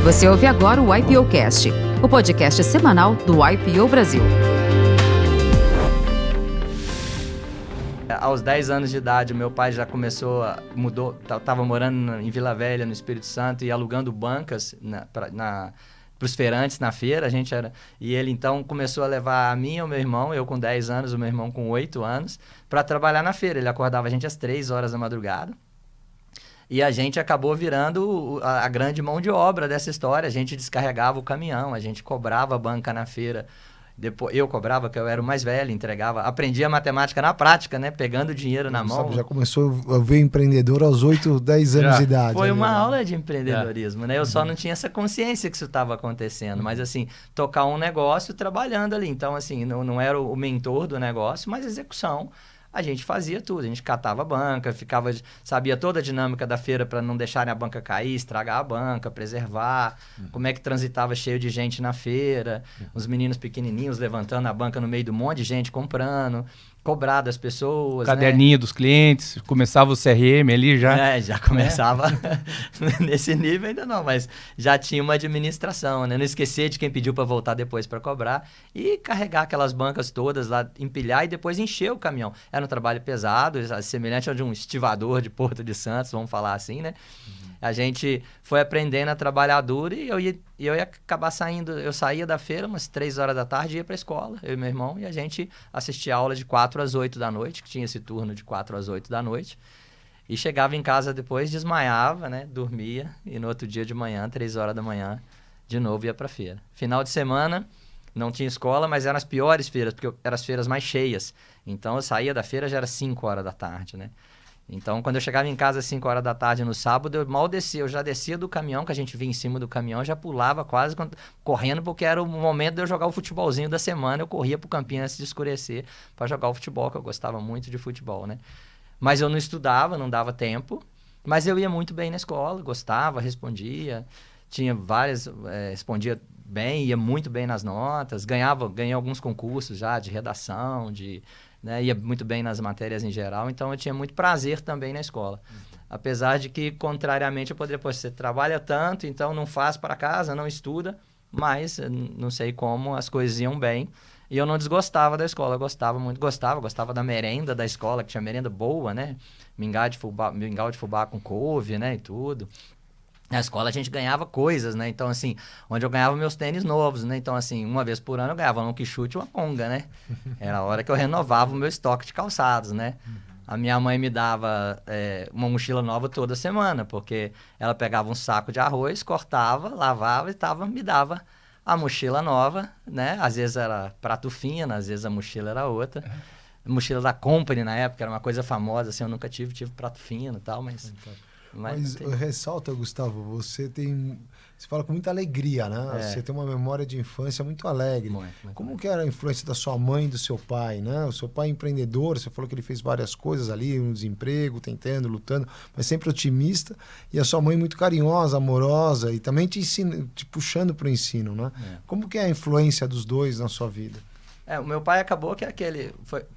Você ouve agora o IPOcast, o podcast semanal do IPO Brasil. Aos 10 anos de idade, meu pai já mudou, estava morando em Vila Velha, no Espírito Santo, e alugando bancas para os feirantes na feira. E ele então começou a levar a mim e o meu irmão, eu com 10 anos, o meu irmão com 8 anos, para trabalhar na feira. Ele acordava a gente às 3 horas da madrugada. E a gente acabou virando a grande mão de obra dessa história. A gente descarregava o caminhão, a gente cobrava a banca na feira. Depois, eu cobrava, que eu era o mais velho, entregava. Aprendia matemática na prática, né? Pegando dinheiro na mão. Já começou a ver empreendedor aos 8, 10 anos de idade. Foi uma aula de empreendedorismo, né? Eu só não tinha essa consciência que isso estava acontecendo. Mas, assim, tocar um negócio trabalhando ali. Então, assim, não era o mentor do negócio, mas execução. A gente fazia tudo, a gente catava a banca, sabia toda a dinâmica da feira para não deixarem a banca cair, estragar a banca, preservar, como é que transitava cheio de gente na feira, os meninos pequenininhos levantando a banca no meio do monte de gente comprando, cobrar das pessoas. Caderninho, né? Dos clientes, começava o CRM ali já. Já começava nesse nível ainda não, mas já tinha uma administração, né? Não esquecer de quem pediu para voltar depois para cobrar e carregar aquelas bancas todas lá, empilhar e depois encher o caminhão. Era um trabalho pesado, semelhante ao de um estivador de Porto de Santos, vamos falar assim, né? A gente foi aprendendo a trabalhar duro e eu ia acabar saindo. Eu saía da feira umas 3 horas da tarde e ia para a escola, eu e meu irmão, e a gente assistia aula de 4 às 8 da noite, que tinha esse turno de 4 às 8 da noite. E chegava em casa depois, desmaiava, né? Dormia e no outro dia de manhã, 3 horas da manhã, de novo ia para a feira. Final de semana, não tinha escola, mas eram as piores feiras, porque eram as feiras mais cheias. Então eu saía da feira, já era 5 horas da tarde, né? Então, quando eu chegava em casa às 5 horas da tarde no sábado, eu já descia do caminhão, que a gente vinha em cima do caminhão, já pulava quase correndo, porque era o momento de eu jogar o futebolzinho da semana. Eu corria pro campinho antes de escurecer para jogar o futebol, que eu gostava muito de futebol, né? Mas eu não estudava, não dava tempo, mas eu ia muito bem na escola, gostava, respondia, respondia bem, ia muito bem nas notas, ganhei alguns concursos já de redação, né, ia muito bem nas matérias em geral, então eu tinha muito prazer também na escola. Apesar de que, contrariamente, eu poderia, você trabalha tanto, então não faz para casa, não estuda, mas não sei como as coisas iam bem. E eu não desgostava da escola, eu gostava da merenda da escola, que tinha merenda boa, né? Mingau de fubá com couve, né, e tudo. Na escola a gente ganhava coisas, né? Então, assim, onde eu ganhava meus tênis novos, né? Então, assim, uma vez por ano eu ganhava um quichute e uma conga, né? Era a hora que eu renovava o meu estoque de calçados, né? A minha mãe me dava uma mochila nova toda semana, porque ela pegava um saco de arroz, cortava, lavava e me dava a mochila nova, né? Às vezes era prato fino, às vezes a mochila era outra. A mochila da Company na época era uma coisa famosa, assim, eu nunca tive prato fino e tal, mas ressalta, Gustavo, você fala com muita alegria, né? Você tem uma memória de infância muito alegre. Como que era a influência da sua mãe e do seu pai, né? O seu pai é empreendedor, você falou que ele fez várias coisas ali, um desemprego, tentando, lutando, mas sempre otimista. E a sua mãe muito carinhosa, amorosa e também te puxando para o ensino, né? Como que é a influência dos dois na sua vida? O meu pai acabou que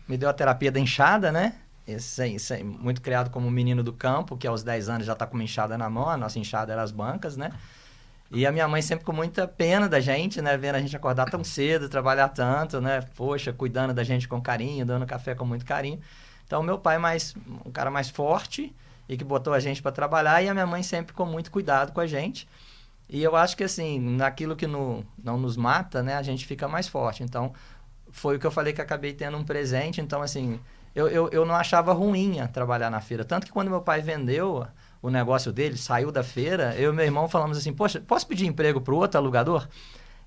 me deu a terapia da enxada, né? Muito criado como menino do campo, que aos 10 anos já está com uma enxada na mão, a nossa enxada era as bancas, né? E a minha mãe sempre com muita pena da gente, né? Vendo a gente acordar tão cedo, trabalhar tanto, né? Poxa, cuidando da gente com carinho, dando café com muito carinho. Então, meu pai um cara mais forte e que botou a gente para trabalhar, e a minha mãe sempre com muito cuidado com a gente. E eu acho que, assim, naquilo que não nos mata, né? A gente fica mais forte. Então, foi o que eu falei que acabei tendo um presente. Então, assim, eu não achava ruim trabalhar na feira. Tanto que quando meu pai vendeu o negócio dele, saiu da feira, eu e meu irmão falamos assim, poxa, posso pedir emprego para o outro alugador?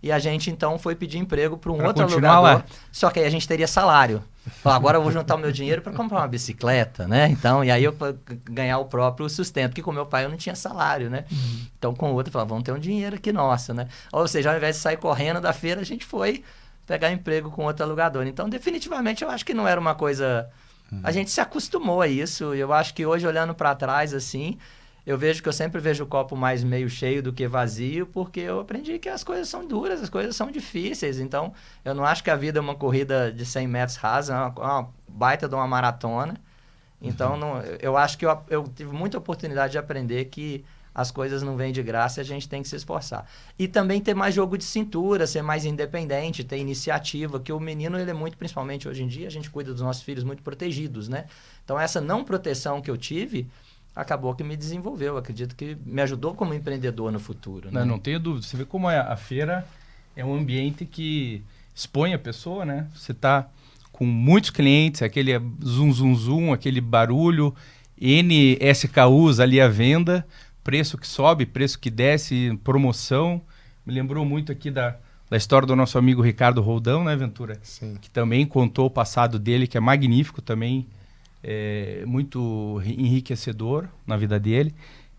E a gente, então, foi pedir emprego para um outro alugador. Lá. Só que aí a gente teria salário. Falei, agora eu vou juntar o meu dinheiro para comprar uma bicicleta, né? Então, e aí eu ganhar o próprio sustento, porque com meu pai eu não tinha salário, né? Então, com o outro, eu falava, vamos ter um dinheiro aqui nosso, né? Ou seja, ao invés de sair correndo da feira, a gente foi pegar emprego com outro alugador. Então, definitivamente, eu acho que não era uma coisa... A gente se acostumou a isso. Eu acho que hoje, olhando para trás, assim, eu vejo que eu sempre vejo o copo mais meio cheio do que vazio, porque eu aprendi que as coisas são duras, as coisas são difíceis. Então, eu não acho que a vida é uma corrida de 100 metros rasa, é uma baita de uma maratona. Então, eu acho que eu tive muita oportunidade de aprender que as coisas não vêm de graça e a gente tem que se esforçar. E também ter mais jogo de cintura, ser mais independente, ter iniciativa, que o menino, ele é muito, principalmente hoje em dia, a gente cuida dos nossos filhos muito protegidos, né? Então, essa não proteção que eu tive, acabou que me desenvolveu. Eu acredito que me ajudou como empreendedor no futuro. Né? Não tenho dúvida. Você vê como a feira é um ambiente que expõe a pessoa, né? Você está com muitos clientes, aquele zoom, zoom, zoom, aquele barulho, N SKUs ali à venda, preço que sobe, preço que desce, promoção. Me lembrou muito aqui da história do nosso amigo Ricardo Roldão, né, Ventura? Sim. Que também contou o passado dele, que é magnífico também, muito enriquecedor na vida dele.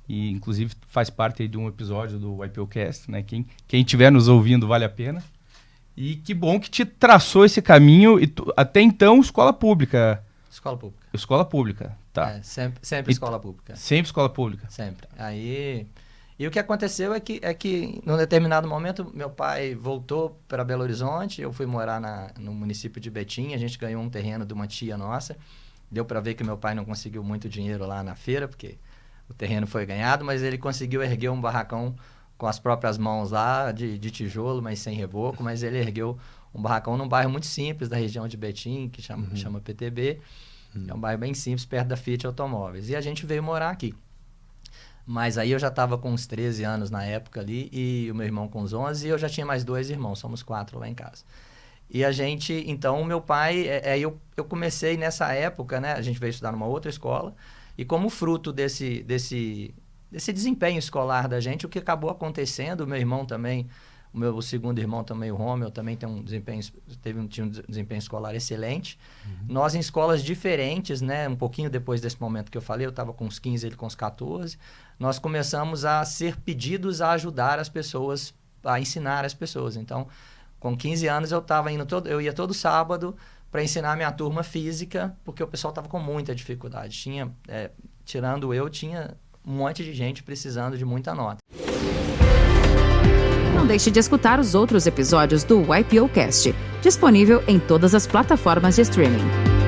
E, inclusive, faz parte aí de um episódio do IPOcast, né? Quem estiver nos ouvindo, vale a pena. E que bom que te traçou esse caminho. E até então, escola pública. Escola pública. Escola pública, tá. Sempre escola pública. Sempre escola pública. Sempre. Aí... E o que aconteceu é que num determinado momento, meu pai voltou para Belo Horizonte, eu fui morar no município de Betim, a gente ganhou um terreno de uma tia nossa. Deu para ver que meu pai não conseguiu muito dinheiro lá na feira, porque o terreno foi ganhado, mas ele conseguiu erguer um barracão com as próprias mãos lá, de tijolo, mas sem reboco, mas ele ergueu um barracão num bairro muito simples da região de Betim, que chama PTB. É um bairro bem simples, perto da Fiat Automóveis. E a gente veio morar aqui. Mas aí eu já estava com uns 13 anos na época ali, e o meu irmão com uns 11, e eu já tinha mais 2 irmãos, somos 4 lá em casa. E a gente, então, o meu pai, eu comecei nessa época, né, a gente veio estudar numa outra escola, e como fruto desse desempenho escolar da gente, o que acabou acontecendo, o meu irmão também, o segundo irmão também, o Romeu, também tinha um desempenho escolar excelente. Nós em escolas diferentes, né, um pouquinho depois desse momento que eu falei, eu estava com uns 15, ele com uns 14, nós começamos a ser pedidos a ajudar as pessoas, a ensinar as pessoas. Então, com 15 anos eu ia todo sábado para ensinar minha turma física, porque o pessoal estava com muita dificuldade. Tirando eu, tinha um monte de gente precisando de muita nota. Não deixe de escutar os outros episódios do YPOcast, disponível em todas as plataformas de streaming.